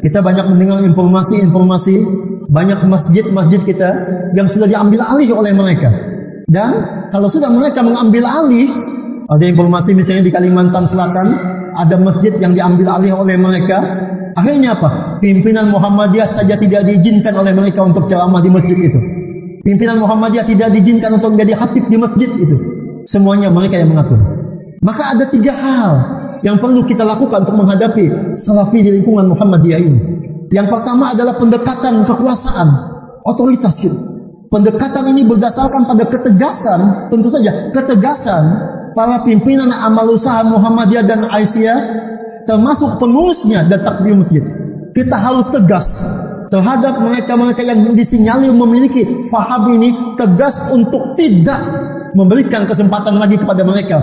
Kita banyak mendengar informasi-informasi, banyak masjid-masjid kita yang sudah diambil alih oleh mereka. Dan kalau sudah mereka mengambil alih, ada informasi misalnya di Kalimantan Selatan, ada masjid yang diambil alih oleh mereka. Akhirnya apa? Pimpinan Muhammadiyah saja tidak diizinkan oleh mereka untuk ceramah di masjid itu. Pimpinan Muhammadiyah tidak diizinkan untuk menjadi khatib di masjid itu. Semuanya mereka yang mengatur. Maka ada 3 hal yang perlu kita lakukan untuk menghadapi Salafi di lingkungan Muhammadiyah ini. Yang pertama adalah pendekatan kekuasaan, otoritas kita. Pendekatan ini berdasarkan pada ketegasan, tentu saja ketegasan para pimpinan amal usaha Muhammadiyah dan Aisyah, termasuk pengurusnya dan takmir masjid. Kita harus tegas terhadap mereka-mereka yang disinyalir memiliki faham ini, tegas untuk tidak memberikan kesempatan lagi kepada mereka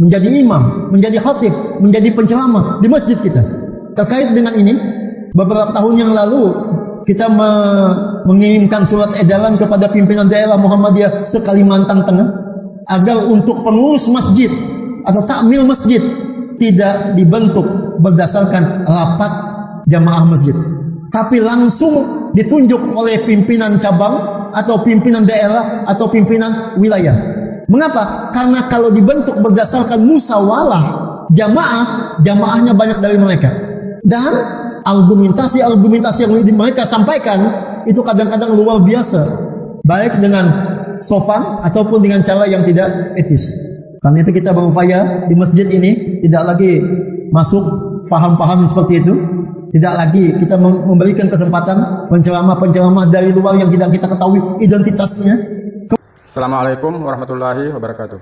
menjadi imam, menjadi khatib, menjadi penceramah di masjid kita. Terkait dengan ini, beberapa tahun yang lalu kita mengirimkan surat edaran kepada pimpinan daerah Muhammadiyah se-Kalimantan Tengah agar untuk pengurus masjid atau takmir masjid tidak dibentuk berdasarkan rapat jamaah masjid, tapi langsung ditunjuk oleh pimpinan cabang atau pimpinan daerah atau pimpinan wilayah. Mengapa? Karena kalau dibentuk berdasarkan musyawarah jamaahnya banyak dari mereka. Dan argumentasi yang mereka sampaikan itu kadang-kadang luar biasa, baik dengan sopan ataupun dengan cara yang tidak etis. Karena itu kita berupaya di masjid ini tidak lagi masuk faham-faham seperti itu. Tidak lagi kita memberikan kesempatan penceramah-penceramah dari luar yang tidak kita ketahui identitasnya. Assalamualaikum warahmatullahi wabarakatuh.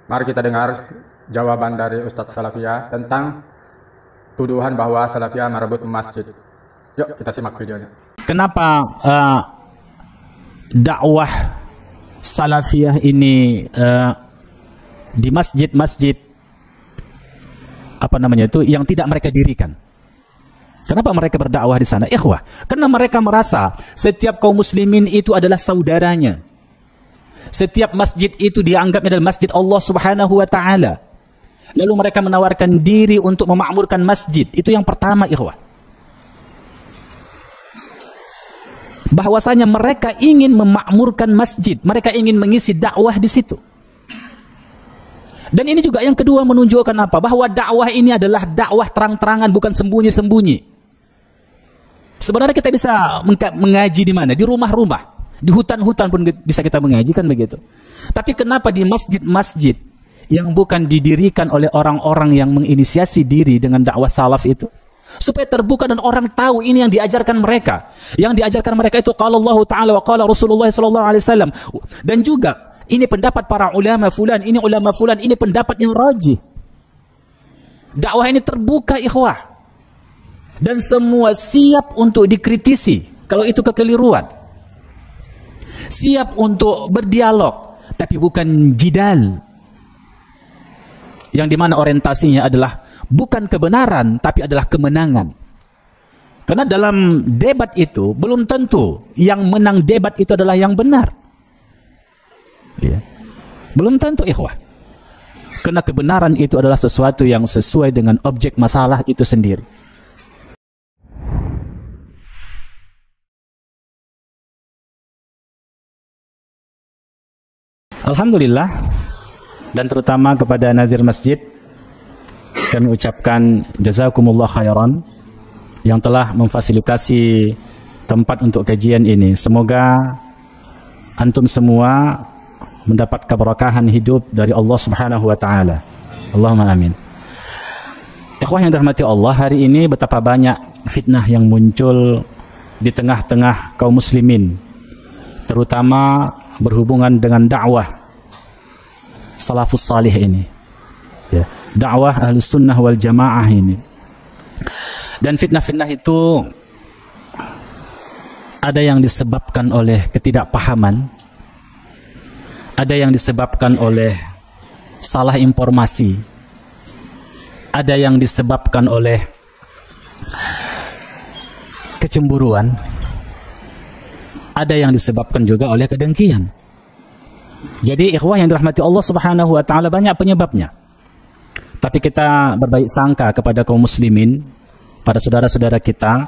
Mari kita dengar jawaban dari Ustadz Salafiyah tentang tuduhan bahwa Salafiyah merebut masjid. Yuk kita simak videonya. Kenapa dakwah Salafiyah ini di masjid-masjid yang tidak mereka dirikan? Kenapa mereka berdakwah di sana? Ikhwah, karena mereka merasa setiap kaum muslimin itu adalah saudaranya. Setiap masjid itu dianggap adalah masjid Allah Subhanahu wa taala. Lalu mereka menawarkan diri untuk memakmurkan masjid. Itu yang pertama, ikhwah. Bahwasanya mereka ingin memakmurkan masjid, mereka ingin mengisi dakwah di situ. Dan ini juga yang kedua menunjukkan apa? Bahwa dakwah ini adalah dakwah terang-terangan, bukan sembunyi-sembunyi. Sebenarnya kita bisa mengaji di mana? Di rumah-rumah, di hutan-hutan pun bisa kita mengaji, kan begitu. Tapi kenapa di masjid-masjid yang bukan didirikan oleh orang-orang yang menginisiasi diri dengan dakwah salaf itu? Supaya terbuka dan orang tahu ini yang diajarkan mereka. Yang diajarkan mereka itu qala Allah Ta'ala wa qala Rasulullah sallallahu alaihi wasallam. Dan juga ini pendapat para ulama fulan, ini ulama fulan, ini pendapat yang rajih. Dakwah ini terbuka, ikhwah. Dan semua siap untuk dikritisi kalau itu kekeliruan. Siap untuk berdialog, tapi bukan jidal. Yang dimana orientasinya adalah bukan kebenaran, tapi adalah kemenangan. Karena dalam debat itu belum tentu yang menang debat itu adalah yang benar. Ya. Belum tentu, ikhwah. Karena kebenaran itu adalah sesuatu yang sesuai dengan objek masalah itu sendiri. Alhamdulillah, dan terutama kepada Nazir Masjid kami ucapkan jazakumullah khairan yang telah memfasilitasi tempat untuk kajian ini. Semoga antum semua mendapat keberkahan hidup dari Allah Subhanahu wa taala. Allahumma amin. Ikhwah yang dirahmati Allah, hari ini betapa banyak fitnah yang muncul di tengah-tengah kaum muslimin, terutama berhubungan dengan dakwah salafus salih ini, ya, dakwah ahlus sunnah wal jamaah ini. Dan fitnah-fitnah itu ada yang disebabkan oleh ketidakpahaman, ada yang disebabkan oleh salah informasi, ada yang disebabkan oleh kecemburuan, ada yang disebabkan juga oleh kedengkian. Jadi ikhwah yang dirahmati Allah Subhanahu wa taala, banyak penyebabnya. Tapi kita berbaik sangka kepada kaum muslimin pada saudara-saudara kita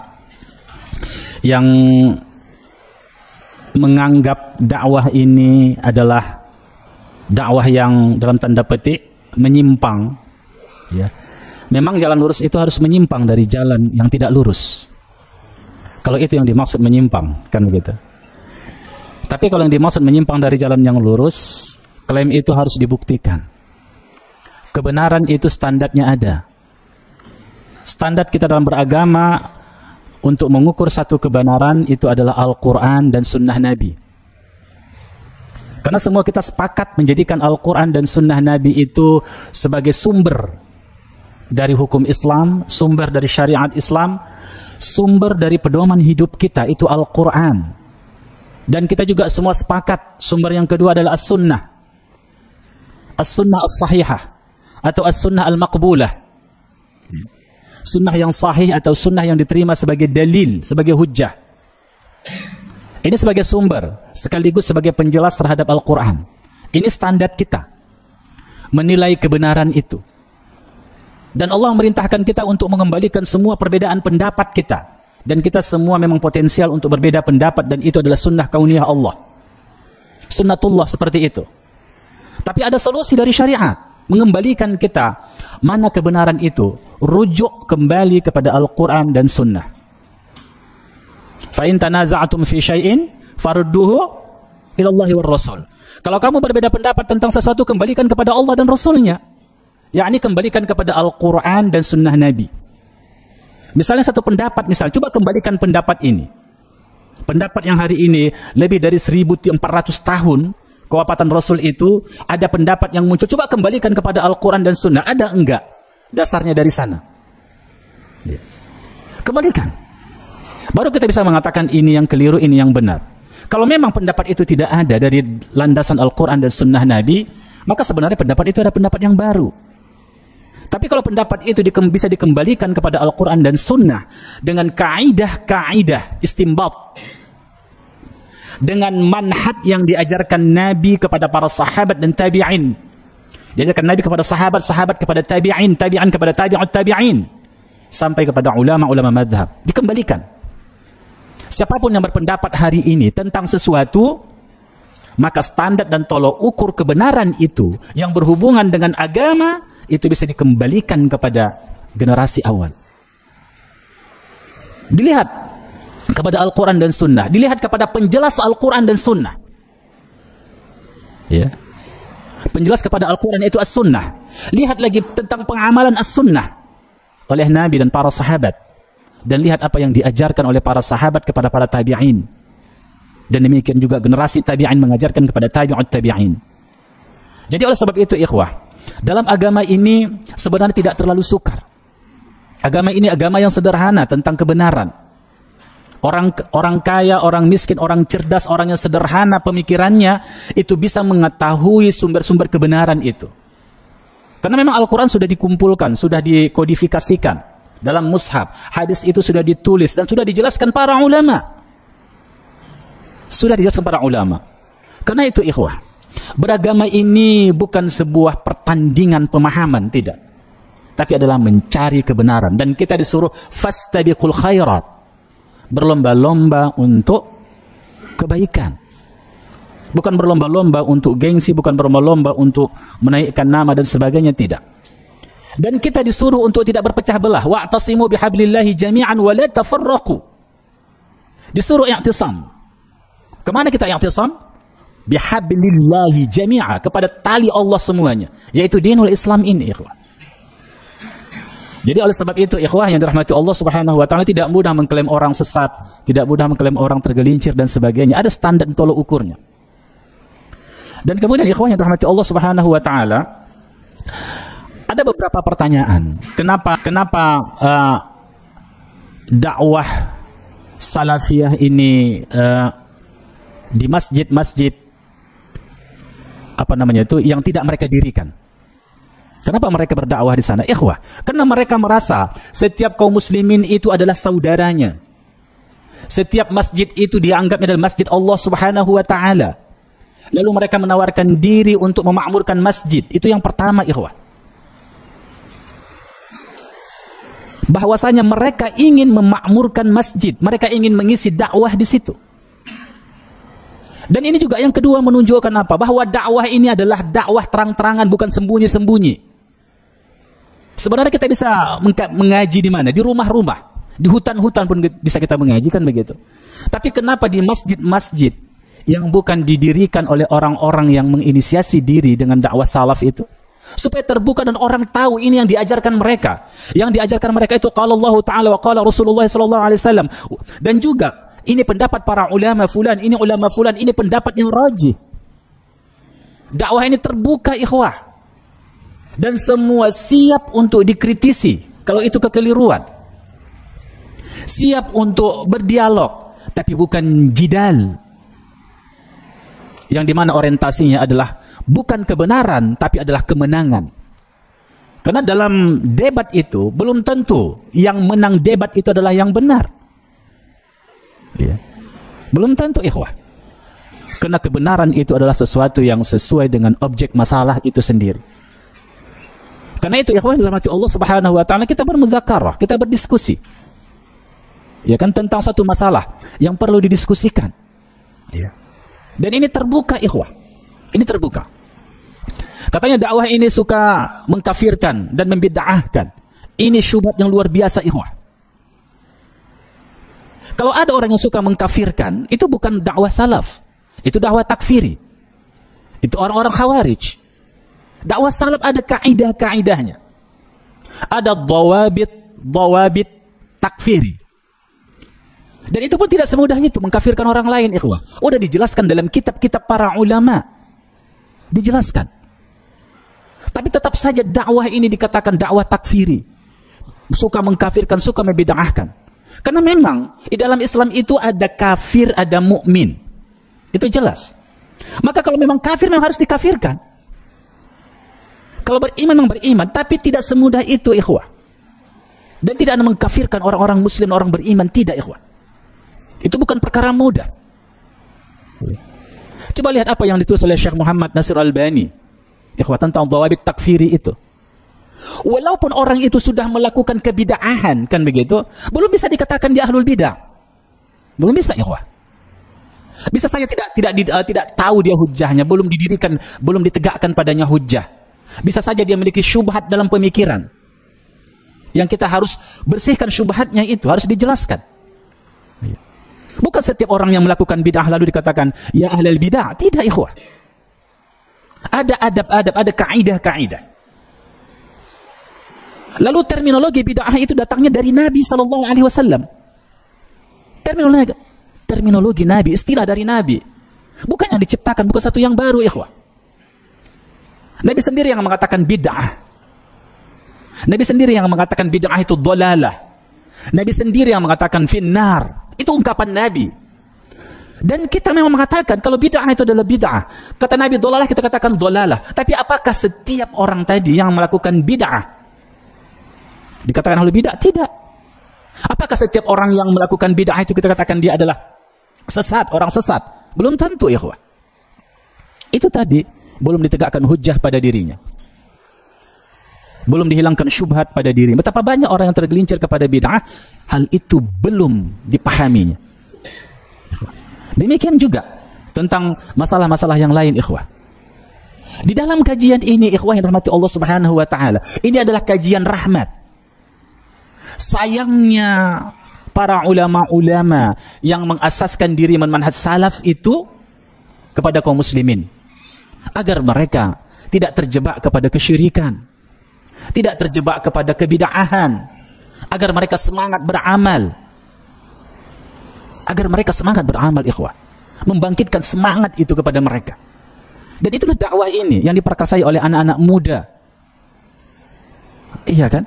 yang menganggap dakwah ini adalah dakwah yang dalam tanda petik menyimpang, ya. Memang jalan lurus itu harus menyimpang dari jalan yang tidak lurus. Kalau itu yang dimaksud menyimpang, kan begitu. Tapi kalau yang dimaksud menyimpang dari jalan yang lurus, klaim itu harus dibuktikan. Kebenaran itu standarnya ada. Standar kita dalam beragama untuk mengukur satu kebenaran itu adalah Al-Quran dan Sunnah Nabi. Karena semua kita sepakat menjadikan Al-Quran dan Sunnah Nabi itu sebagai sumber dari hukum Islam, sumber dari syariat Islam, sumber dari pedoman hidup kita, itu Al-Quran. Dan kita juga semua sepakat sumber yang kedua adalah As-Sunnah. As-Sunnah As-Sahihah atau As-Sunnah Al-Maqbulah. Sunnah yang sahih atau sunnah yang diterima sebagai dalil, sebagai hujjah. Ini sebagai sumber, sekaligus sebagai penjelas terhadap Al-Quran. Ini standar kita menilai kebenaran itu. Dan Allah memerintahkan kita untuk mengembalikan semua perbedaan pendapat kita. Dan kita semua memang potensial untuk berbeda pendapat, dan itu adalah sunnah kauniyah Allah. Sunnatullah seperti itu. Tapi ada solusi dari syariat, mengembalikan kita mana kebenaran itu, rujuk kembali kepada Al-Quran dan Sunnah. Fa in tanaza'tum fi syai'in farudduhu ila Allahi war Rasul. Kalau kamu berbeda pendapat tentang sesuatu, kembalikan kepada Allah dan Rasulnya. Yakni kembalikan kepada Al-Quran dan Sunnah Nabi. Misalnya satu pendapat, coba kembalikan pendapat ini. Pendapat yang hari ini lebih dari 1400 tahun kewafatan Rasul itu, ada pendapat yang muncul, coba kembalikan kepada Al-Quran dan Sunnah. Ada enggak dasarnya dari sana? Kembalikan. Baru kita bisa mengatakan ini yang keliru, ini yang benar. Kalau memang pendapat itu tidak ada dari landasan Al-Quran dan Sunnah Nabi, maka sebenarnya pendapat itu ada pendapat yang baru. Tapi kalau pendapat itu bisa dikembalikan kepada Al-Quran dan Sunnah dengan kaidah-kaidah istimbat, dengan manhaj yang diajarkan Nabi kepada para sahabat dan tabi'in, diajarkan Nabi kepada sahabat, sahabat kepada tabi'in, tabi'in kepada tabi'ut tabi'in, sampai kepada ulama-ulama madhab, dikembalikan. Siapapun yang berpendapat hari ini tentang sesuatu, maka standar dan tolok ukur kebenaran itu yang berhubungan dengan agama itu bisa dikembalikan kepada generasi awal. Dilihat kepada Al-Quran dan Sunnah, dilihat kepada penjelas Al-Quran dan Sunnah. Ya. Penjelas kepada Al-Quran itu As-Sunnah. Lihat lagi tentang pengamalan As-Sunnah oleh Nabi dan para sahabat. Dan lihat apa yang diajarkan oleh para sahabat kepada para tabi'in. Dan demikian juga generasi tabi'in mengajarkan kepada tabi'ut tabi'in. Jadi oleh sebab itu ikhwah, dalam agama ini sebenarnya tidak terlalu sukar. Agama ini agama yang sederhana tentang kebenaran. Orang kaya, orang miskin, orang cerdas, orang yang sederhana pemikirannya itu bisa mengetahui sumber-sumber kebenaran itu. Karena memang Al-Quran sudah dikumpulkan, sudah dikodifikasikan dalam mushaf. Hadis itu sudah ditulis dan sudah dijelaskan para ulama. Sudah dijelaskan para ulama. Karena itu ikhwah, beragama ini bukan sebuah pertandingan pemahaman, tidak. Tapi adalah mencari kebenaran. Dan kita disuruh fastabiqul khairat, berlomba-lomba untuk kebaikan. Bukan berlomba-lomba untuk gengsi, bukan berlomba-lomba untuk menaikkan nama dan sebagainya, tidak. Dan kita disuruh untuk tidak berpecah belah. Wa'tasimu bihablillahi jami'an wa la tafarraqu. Disuruh i'tisam. Kemana kita i'tisam? Bihablillahi jami'a, kepada tali Allah semuanya, yaitu dinul Islam ini, ikhwah. Jadi oleh sebab itu ikhwah yang dirahmati Allah Subhanahu wa taala, tidak mudah mengklaim orang sesat, tidak mudah mengklaim orang tergelincir dan sebagainya. Ada standar dan tolok ukurnya. Dan kemudian ikhwah yang dirahmati Allah Subhanahu wa taala, ada beberapa pertanyaan. Kenapa dakwah salafiyah ini di masjid-masjid yang tidak mereka dirikan? Kenapa mereka berdakwah di sana? Ikhwah, karena mereka merasa setiap kaum muslimin itu adalah saudaranya. Setiap masjid itu dianggap adalah masjid Allah Subhanahu wa taala. Lalu mereka menawarkan diri untuk memakmurkan masjid. Itu yang pertama, ikhwah. bahwasanya mereka ingin memakmurkan masjid, mereka ingin mengisi dakwah di situ. Dan ini juga yang kedua menunjukkan apa? Bahwa dakwah ini adalah dakwah terang-terangan, bukan sembunyi-sembunyi. Sebenarnya kita bisa mengaji di mana? Di rumah-rumah, di hutan-hutan pun bisa kita mengaji, kan begitu. Tapi kenapa di masjid-masjid yang bukan didirikan oleh orang-orang yang menginisiasi diri dengan dakwah salaf itu? Supaya terbuka dan orang tahu ini yang diajarkan mereka. Yang diajarkan mereka itu qala Allah Ta'ala wa qala Rasulullah sallallahu alaihi wasallam. Dan juga ini pendapat para ulama fulan, ini ulama fulan, ini pendapat yang rajih. Dakwah ini terbuka, ikhwah. Dan semua siap untuk dikritisi kalau itu kekeliruan. Siap untuk berdialog, tapi bukan jidal. Yang dimana orientasinya adalah bukan kebenaran, tapi adalah kemenangan. Karena dalam debat itu belum tentu yang menang debat itu adalah yang benar. Ya. Belum tentu, ikhwah. Karena kebenaran itu adalah sesuatu yang sesuai dengan objek masalah itu sendiri. Karena itu, ikhwah, dalam hati Allah Subhanahu wa Ta'ala, kita bermudzakarah, kita berdiskusi, ya kan, tentang satu masalah yang perlu didiskusikan. Ya. Dan ini terbuka, ikhwah. Ini terbuka. Katanya dakwah ini suka mengkafirkan dan membid'ahkan. Ini syubhat yang luar biasa, ikhwah. Kalau ada orang yang suka mengkafirkan, itu bukan dakwah salaf. Itu dakwah takfiri. Itu orang-orang khawarij. Dakwah salaf ada kaidah-kaidahnya. Ada dawabit takfiri. Dan itu pun tidak semudah itu mengkafirkan orang lain, ikhwah. Udah dijelaskan dalam kitab-kitab para ulama. Dijelaskan. Tapi tetap saja dakwah ini dikatakan dakwah takfiri. Suka mengkafirkan, suka membid'ahkan. Karena memang di dalam Islam itu ada kafir, ada mukmin. Itu jelas. Maka kalau memang kafir memang harus dikafirkan. Kalau beriman memang beriman, tapi tidak semudah itu, ikhwah. Dan tidak ada mengkafirkan orang-orang muslim, orang beriman, tidak, ikhwah. Itu bukan perkara mudah. Coba lihat apa yang ditulis oleh Syekh Muhammad Nasir Albani, ikhwah, tentang dawabit takfiri itu. Walaupun orang itu sudah melakukan kebid'ahan, kan begitu, belum bisa dikatakan dia ahlul bid'ah. Belum bisa, ikhwah. Bisa saja tidak tahu dia hujahnya, belum didirikan, belum ditegakkan padanya hujah. Bisa saja dia memiliki syubhat dalam pemikiran. Yang kita harus bersihkan syubhatnya itu, harus dijelaskan. Bukan setiap orang yang melakukan bid'ah lalu dikatakan ya ahlul bid'ah. Tidak, ikhwah. Ada adab-adab, ada kaidah-kaidah. Lalu terminologi bid'ah itu datangnya dari Nabi SAW. Terminologi Nabi, istilah dari Nabi. Bukan yang diciptakan, bukan satu yang baru, ikhwah. Nabi sendiri yang mengatakan bid'ah. Nabi sendiri yang mengatakan bid'ah itu dhalalah. Nabi sendiri yang mengatakan finnar. Itu ungkapan Nabi. Dan kita memang mengatakan kalau bid'ah itu adalah bid'ah. Kata Nabi dhalalah, kita katakan dhalalah. Tapi apakah setiap orang tadi yang melakukan bid'ah dikatakan ahlul bid'ah? Tidak. Apakah setiap orang yang melakukan bid'ah itu kita katakan dia adalah sesat, orang sesat? Belum tentu, ikhwah. Itu tadi belum ditegakkan hujjah pada dirinya. Belum dihilangkan syubhat pada diri. Betapa banyak orang yang tergelincir kepada bid'ah, hal itu belum dipahaminya. Demikian juga tentang masalah-masalah yang lain, ikhwah. Di dalam kajian ini, ikhwah yang rahmati Allah Subhanahu wa Ta'ala, ini adalah kajian rahmat. Sayangnya para ulama-ulama yang mengasaskan diri manhaj salaf itu kepada kaum muslimin, agar mereka tidak terjebak kepada kesyirikan, tidak terjebak kepada kebid'ahan, agar mereka semangat beramal, ikhwah, membangkitkan semangat itu kepada mereka. Dan itulah dakwah ini yang diperkasai oleh anak-anak muda, iya kan,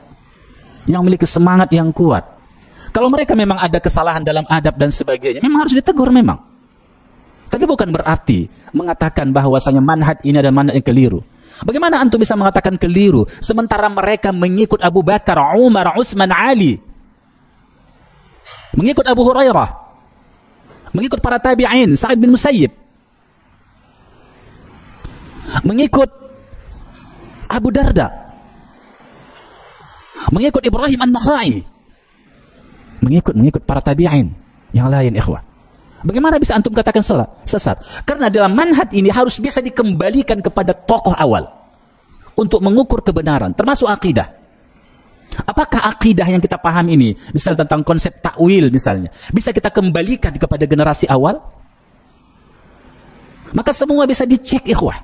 yang memiliki semangat yang kuat. Kalau mereka memang ada kesalahan dalam adab dan sebagainya, memang harus ditegur memang. Tapi bukan berarti mengatakan bahwasanya manhaj ini adalah manhaj yang keliru. Bagaimana antum bisa mengatakan keliru sementara mereka mengikut Abu Bakar, Umar, Utsman, Ali, mengikut Abu Hurairah, mengikut para tabi'in, Sa'id bin Musayyib, mengikut Abu Darda, mengikut Ibrahim An-Nakhai, mengikut para tabi'in yang lain, ikhwah. Bagaimana bisa antum katakan sesat? Karena dalam manhaj ini harus bisa dikembalikan kepada tokoh awal untuk mengukur kebenaran, termasuk akidah. Apakah akidah yang kita paham ini, misalnya tentang konsep takwil misalnya, bisa kita kembalikan kepada generasi awal? Maka semua bisa dicek, ikhwah.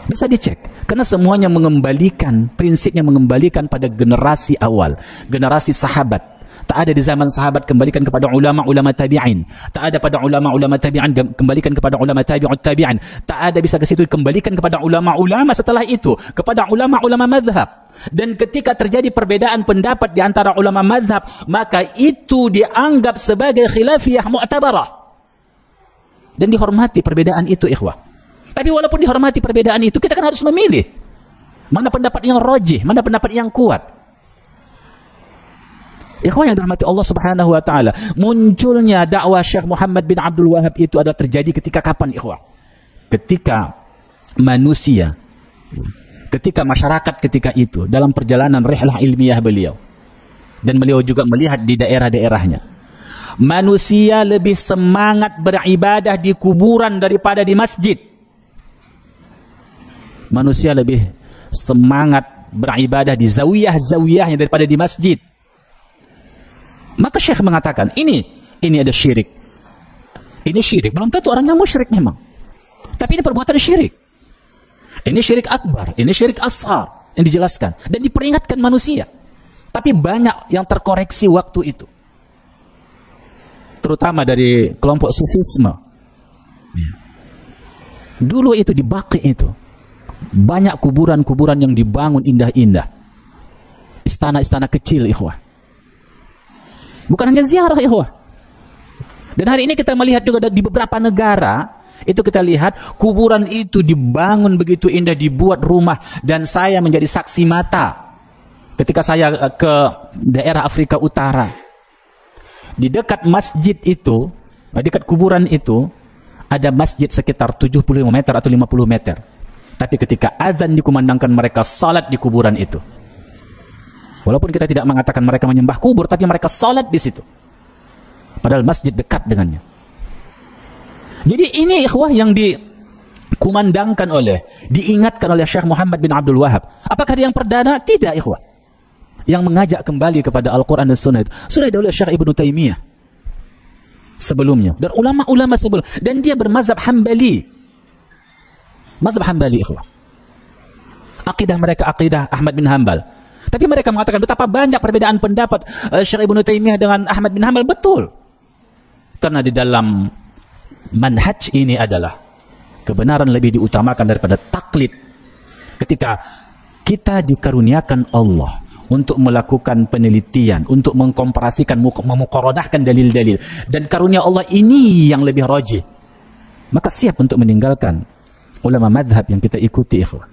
Bisa dicek. Karena semuanya mengembalikan, prinsipnya mengembalikan pada generasi awal, generasi sahabat. Tak ada di zaman sahabat, kembalikan kepada ulama-ulama tabi'in. Tak ada pada ulama-ulama tabi'in, kembalikan kepada ulama tabi'ut tabi'in. Tak ada bisa ke situ, kembalikan kepada ulama-ulama setelah itu, kepada ulama-ulama mazhab. Dan ketika terjadi perbedaan pendapat di antara ulama mazhab, maka itu dianggap sebagai khilafiyah mu'tabarah. Dan dihormati perbedaan itu, ikhwah. Tapi walaupun dihormati perbedaan itu, kita kan harus memilih mana pendapat yang rajih, mana pendapat yang kuat. Ikhwah yang dirahmati Allah Subhanahu wa taala, munculnya dakwah Syekh Muhammad bin Abdul Wahab itu adalah terjadi ketika kapan, ikhwah? Ketika manusia, ketika masyarakat ketika itu dalam perjalanan rihlah ilmiah beliau, dan beliau juga melihat di daerah-daerahnya, manusia lebih semangat beribadah di kuburan daripada di masjid. Manusia lebih semangat beribadah di zawiyah-zawiyahnya daripada di masjid. Maka Syekh mengatakan, ini ada syirik. Ini syirik. Belum tentu orangnya musyrik memang. Tapi ini perbuatan syirik. Ini syirik akbar, ini syirik ashar yang dijelaskan dan diperingatkan manusia. Tapi banyak yang terkoreksi waktu itu. Terutama dari kelompok sufisme. Dulu itu di Baqi itu banyak kuburan-kuburan yang dibangun indah-indah. Istana-istana kecil, ikhwah. Bukan hanya ziarah, ikhwah. Dan hari ini kita melihat juga di beberapa negara, itu kita lihat kuburan itu dibangun begitu indah, dibuat rumah. Dan saya menjadi saksi mata ketika saya ke daerah Afrika Utara. Di dekat masjid itu, di dekat kuburan itu, ada masjid sekitar 75 meter atau 50 meter. Tapi ketika azan dikumandangkan, mereka salat di kuburan itu. Walaupun kita tidak mengatakan mereka menyembah kubur, tapi mereka salat di situ. Padahal masjid dekat dengannya. Jadi ini, ikhwah, yang dikumandangkan diingatkan oleh Syekh Muhammad bin Abdul Wahab. Apakah dia yang perdana? Tidak, ikhwah. Yang mengajak kembali kepada Al-Quran dan Sunnah itu sudah dahulu Syekh Ibnu Taimiyah sebelumnya, dan ulama-ulama sebelum, dan dia bermazhab Hambali. Mazhab Hambali, ikhwah. Akidah mereka akidah Ahmad bin Hanbal. Tapi mereka mengatakan betapa banyak perbedaan pendapat Syekh Ibnu Taimiyah dengan Ahmad bin Hanbal. Betul. Karena di dalam manhaj ini adalah kebenaran lebih diutamakan daripada taklid. Ketika kita dikaruniakan Allah untuk melakukan penelitian, untuk mengkomparasikan, memuqaranahkan dalil-dalil, dan karunia Allah ini yang lebih rajih, maka siap untuk meninggalkan ulama madhab yang kita ikuti, ikhwah.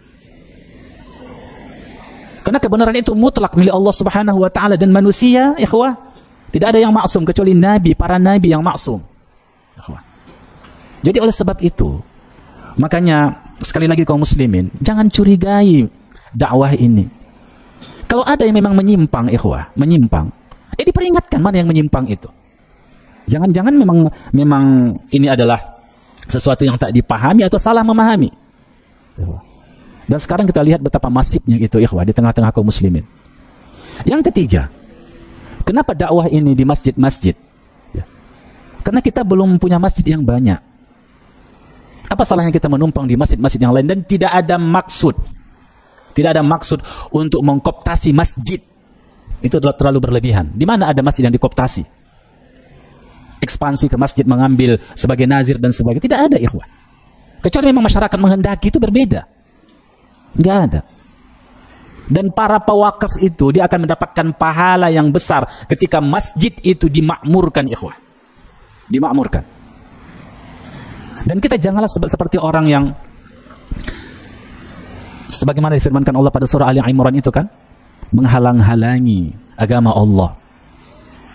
Karena kebenaran itu mutlak milik Allah Subhanahu wa taala, dan manusia, ikhwah, tidak ada yang maksum kecuali nabi, para nabi yang maksum, ikhwah. Jadi oleh sebab itu, makanya sekali lagi kaum muslimin, jangan curigai dakwah ini. Kalau ada yang memang menyimpang, ikhwah, menyimpang, diperingatkan mana yang menyimpang itu. Jangan-jangan memang ini adalah sesuatu yang tak dipahami atau salah memahami. Dan sekarang kita lihat betapa masifnya itu, ikhwah, di tengah-tengah kaum muslimin. Yang ketiga, kenapa dakwah ini di masjid-masjid? Karena kita belum punya masjid yang banyak. Apa salahnya kita menumpang di masjid-masjid yang lain, dan tidak ada maksud untuk mengkooptasi masjid. Itu adalah terlalu berlebihan. Di mana ada masjid yang dikooptasi? Ekspansi ke masjid, mengambil sebagai nazir dan sebagainya. Tidak ada, ikhwah. Kecuali memang masyarakat menghendaki, itu berbeda. Enggak ada. Dan para pewakaf itu, dia akan mendapatkan pahala yang besar ketika masjid itu dimakmurkan, ikhwah. Dimakmurkan. Dan kita janganlah seperti orang yang sebagaimana difirmankan Allah pada surah Ali Imran itu kan, menghalang-halangi agama Allah.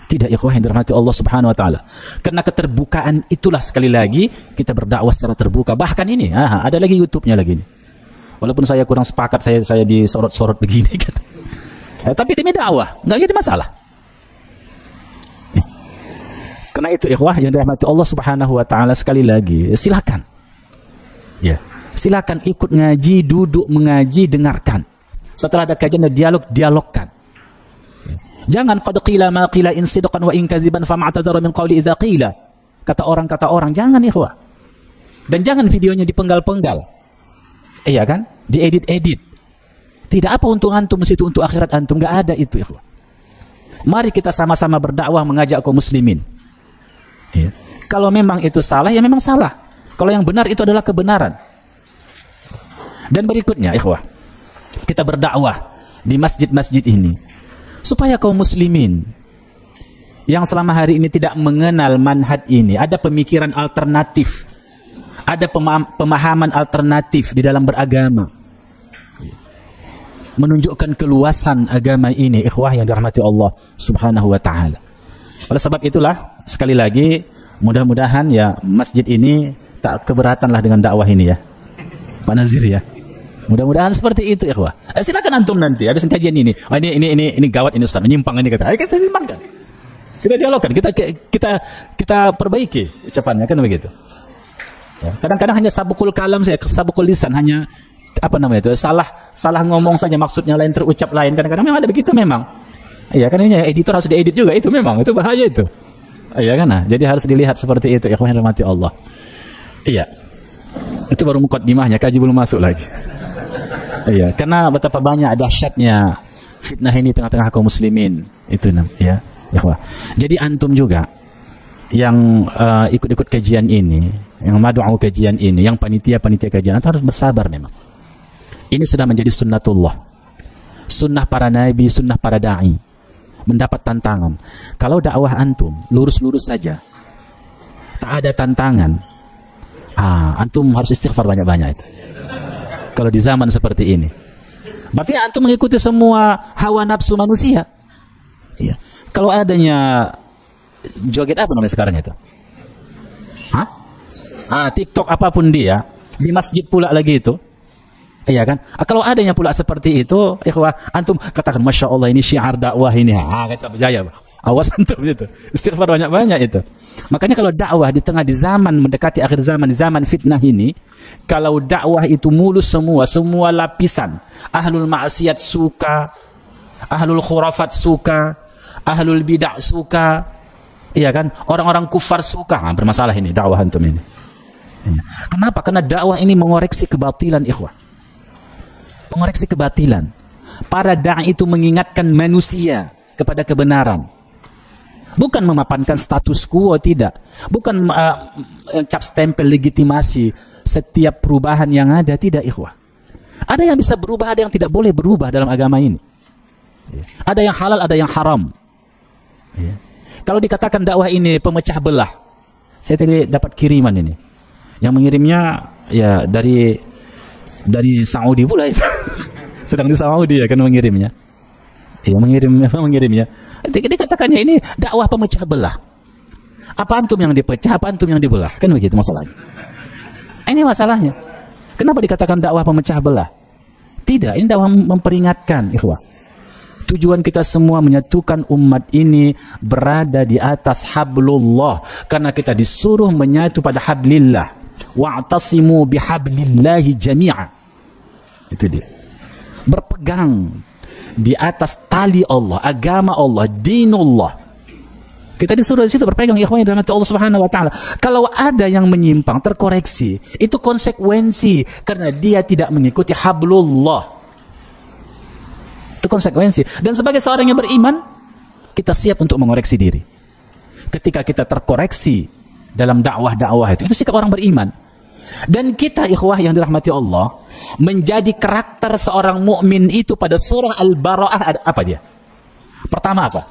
Tidak, ikhwah yang dirahmati Allah Subhanahu wa taala. Karena keterbukaan itulah sekali lagi kita berdakwah secara terbuka. Bahkan ini, ada lagi YouTube-nya lagi nih. Walaupun saya kurang sepakat, saya disorot-sorot begini kan. Tapi demi dakwah, nggak jadi masalah. Karena itu ikhwah yang dirahmati Allah Subhanahu wa taala, sekali lagi silakan. Ya. Silakan ikut ngaji, duduk mengaji, dengarkan. Setelah ada kajian, dialogkan. Jangan qad qila ma qila in sidqan wa in kadziban fama'tazara min qawli idza qila. Kata orang, jangan ikhwah. Dan jangan videonya dipenggal-penggal. Iya kan? Diedit-edit. Tidak apa untung antum situ untuk akhirat antum, enggak ada itu ikhwah. Mari kita sama-sama berdakwah mengajak kaum muslimin. Ya. Kalau memang itu salah, ya memang salah. Kalau yang benar itu adalah kebenaran. Dan berikutnya, ikhwah, kita berdakwah di masjid-masjid ini supaya kaum muslimin yang selama hari ini tidak mengenal manhaj ini, ada pemikiran alternatif, ada pemahaman alternatif di dalam beragama, menunjukkan keluasan agama ini, ikhwah yang dirahmati Allah Subhanahu wa taala. Oleh sebab itulah, sekali lagi, mudah-mudahan ya masjid ini tak keberatanlah dengan dakwah ini ya, Pak Nazir ya. Mudah-mudahan seperti itu ikhwah. Silakan antum nanti habis kajian ini. Oh, ini gawat ini Ustaz, menyimpang ini kata. Kita simpangkan. Kita dialogkan, kita perbaiki ucapannya kan begitu. Kadang-kadang hanya sabukul kalam saya, sabukul lisan, hanya apa namanya itu? Salah ngomong saja, maksudnya lain, terucap lain. Kadang-kadang memang ada begitu memang. Iya kan, ini editor harus diedit juga, itu memang itu bahaya itu. Iya kan, nah, jadi harus dilihat seperti itu ikhwan yang dirahmati Allah. Iya. Itu baru mukaddimahnya, kaji belum masuk lagi. Iya, karena betapa banyak dahsyatnya fitnah ini tengah-tengah kaum muslimin. Itu ya, ikhwah. Jadi antum juga yang ikut-ikut kajian ini, yang madu'u kajian ini, yang panitia-panitia kajian, antum harus bersabar memang. Ini sudah menjadi sunnatullah. Sunnah para nabi, sunnah para da'i. Mendapat tantangan. Kalau dakwah antum lurus-lurus saja, tak ada tantangan, antum harus istighfar banyak-banyak itu. Kalau di zaman seperti ini, berarti antum mengikuti semua hawa nafsu manusia. Iya. Kalau adanya joget apa namanya sekarang itu? TikTok apapun dia, di masjid pula lagi itu. Iya kan? Kalau adanya pula seperti itu, ikhwah, antum katakan Masya Allah ini syiar dakwah ini. Kita berjaya. Awas antum itu. Istighfar banyak-banyak itu. Makanya kalau dakwah di zaman mendekati akhir zaman, di zaman fitnah ini, kalau dakwah itu mulus semua lapisan, ahlul maksiat suka, ahlul khurafat suka, ahlul bid'ah suka, iya kan? Orang-orang kufar suka, bermasalah ini dakwah antum ini. Kenapa? Karena dakwah ini mengoreksi kebatilan, ikhwah. Mengoreksi kebatilan. Para da'i itu mengingatkan manusia kepada kebenaran. Bukan memapankan status quo, tidak. Bukan cap stempel legitimasi setiap perubahan yang ada, tidak ikhwah. Ada yang bisa berubah, ada yang tidak boleh berubah dalam agama ini. Ada yang halal, ada yang haram. Kalau dikatakan dakwah ini pemecah belah, saya tadi dapat kiriman ini. Yang mengirimnya ya dari Saudi pula itu. Sedang di Saudi ya kan mengirimnya. Iya, mengirimnya. Dikatakannya ini dakwah pemecah belah. Apa antum yang dipecah, apa antum yang dibelah? Kan begitu masalahnya. Ini masalahnya. Kenapa dikatakan dakwah pemecah belah? Tidak, ini dakwah memperingatkan, ikhwah. Tujuan kita semua menyatukan umat ini berada di atas hablullah, karena kita disuruh menyatu pada hablillah. Wa'tasimu bihablillahi jami'a. Itu dia. Berpegang di atas tali Allah, agama Allah, dinullah. Kita disuruh di situ berpegang, ikhwan yang dirahmati Allah Subhanahu wa taala. Kalau ada yang menyimpang, terkoreksi, itu konsekuensi karena dia tidak mengikuti hablullah. Itu konsekuensi. Dan sebagai seorang yang beriman, kita siap untuk mengoreksi diri. Ketika kita terkoreksi dalam dakwah-dakwah itu sikap orang beriman. Dan kita ikhwah yang dirahmati Allah, menjadi karakter seorang mukmin itu pada surah Al-Bara'ah apa dia? Pertama apa?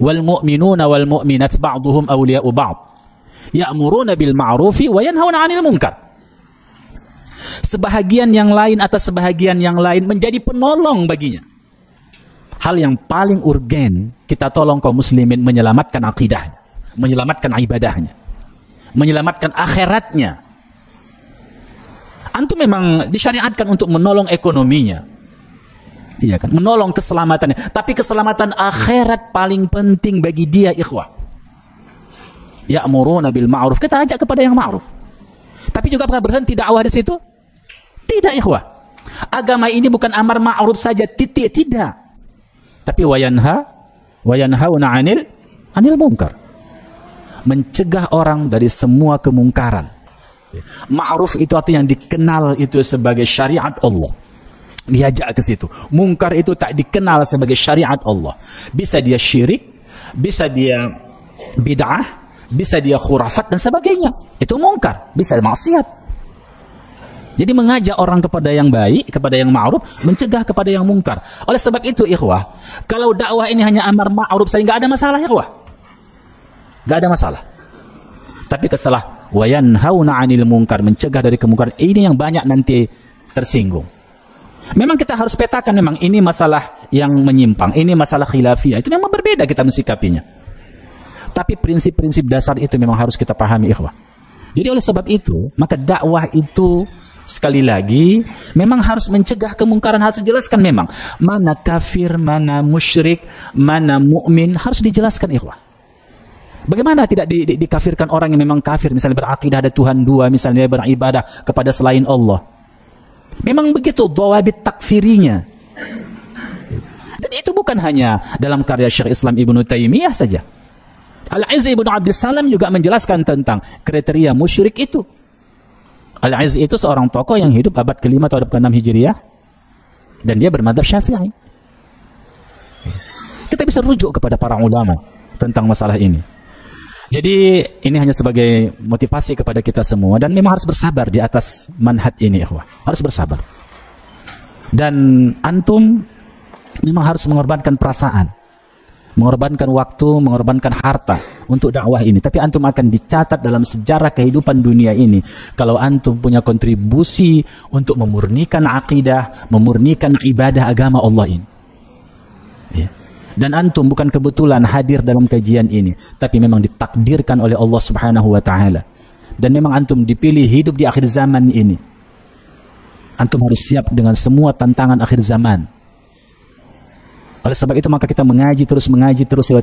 Wal mu'minuna wal mu'minat ba'duhum awliya'u ba'd. Ya'muruna bil ma'rufi wa yanhauna 'anil munkar. Sebahagian yang lain atas sebahagian yang lain menjadi penolong baginya. Hal yang paling urgen kita tolong kaum muslimin menyelamatkan akidahnya, menyelamatkan ibadahnya, menyelamatkan akhiratnya. Antum memang disyariatkan untuk menolong ekonominya. Iya kan? Menolong keselamatannya. Tapi keselamatan akhirat paling penting bagi dia, ikhwah. Ya'muruna bil ma'ruf. Kita ajak kepada yang ma'ruf. Tapi juga apakah berhenti dakwah di situ? Tidak, ikhwah. Agama ini bukan amar ma'ruf saja, titik, tidak. Tapi wayanhauna 'anil munkar. Mencegah orang dari semua kemungkaran. Ma'ruf itu artinya yang dikenal itu sebagai syariat Allah. Diajak ke situ. Mungkar itu tak dikenal sebagai syariat Allah. Bisa dia syirik, bisa dia bid'ah, bisa dia khurafat dan sebagainya. Itu mungkar, bisa maksiat. Jadi mengajak orang kepada yang baik, kepada yang ma'ruf, mencegah kepada yang mungkar. Oleh sebab itu, ikhwah, kalau dakwah ini hanya amar ma'ruf saja, nggak ada masalah, ikhwah. Nggak ada masalah. Tapi setelah wayanhauna 'anil munkar, mencegah dari kemungkaran, ini yang banyak nanti tersinggung. Memang kita harus petakan, memang ini masalah yang menyimpang, ini masalah khilafiyah, itu memang berbeda kita mensikapinya. Tapi prinsip-prinsip dasar itu memang harus kita pahami, ikhwah. Jadi oleh sebab itu, maka dakwah itu sekali lagi memang harus mencegah kemungkaran, harus dijelaskan memang mana kafir, mana musyrik, mana mukmin, harus dijelaskan, ikhwah. Bagaimana tidak dikafirkan orang yang memang kafir, misalnya berakidah ada Tuhan dua, misalnya beribadah kepada selain Allah. Memang begitu dhawabit takfirinya. Dan itu bukan hanya dalam karya Syekh Islam Ibnu Taimiyah saja. Al-Izz Ibnu Abdul Salam juga menjelaskan tentang kriteria musyrik itu. Al-Izz itu seorang tokoh yang hidup abad ke-5 atau abad ke-6 Hijriah, dan dia bermadzhab Syafi'i. Kita bisa rujuk kepada para ulama tentang masalah ini. Jadi ini hanya sebagai motivasi kepada kita semua, dan memang harus bersabar di atas manhaj ini, ikhwah. Harus bersabar. Dan antum memang harus mengorbankan perasaan, mengorbankan waktu, mengorbankan harta untuk dakwah ini. Tapi antum akan dicatat dalam sejarah kehidupan dunia ini kalau antum punya kontribusi untuk memurnikan akidah, memurnikan ibadah agama Allah ini. Ya. Dan antum bukan kebetulan hadir dalam kajian ini, tapi memang ditakdirkan oleh Allah Subhanahu wa taala. Dan memang antum dipilih hidup di akhir zaman ini. Antum harus siap dengan semua tantangan akhir zaman. Oleh sebab itu maka kita mengaji terus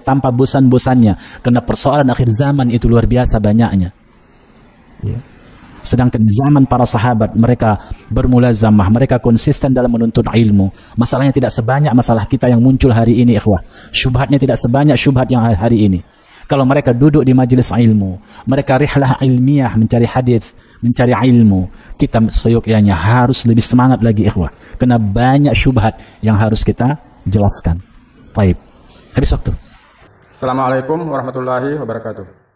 tanpa bosan-bosannya, karena persoalan akhir zaman itu luar biasa banyaknya. Ya. Sedangkan di zaman para sahabat, mereka bermulazamah, mereka konsisten dalam menuntut ilmu. Masalahnya tidak sebanyak masalah kita yang muncul hari ini, ikhwah. Syubhatnya tidak sebanyak syubhat yang hari ini. Kalau mereka duduk di majelis ilmu, mereka rihlah ilmiah mencari hadis, mencari ilmu, kita seyogyanya harus lebih semangat lagi, ikhwah. Karena banyak syubhat yang harus kita jelaskan. Baik. Habis waktu. Assalamualaikum warahmatullahi wabarakatuh.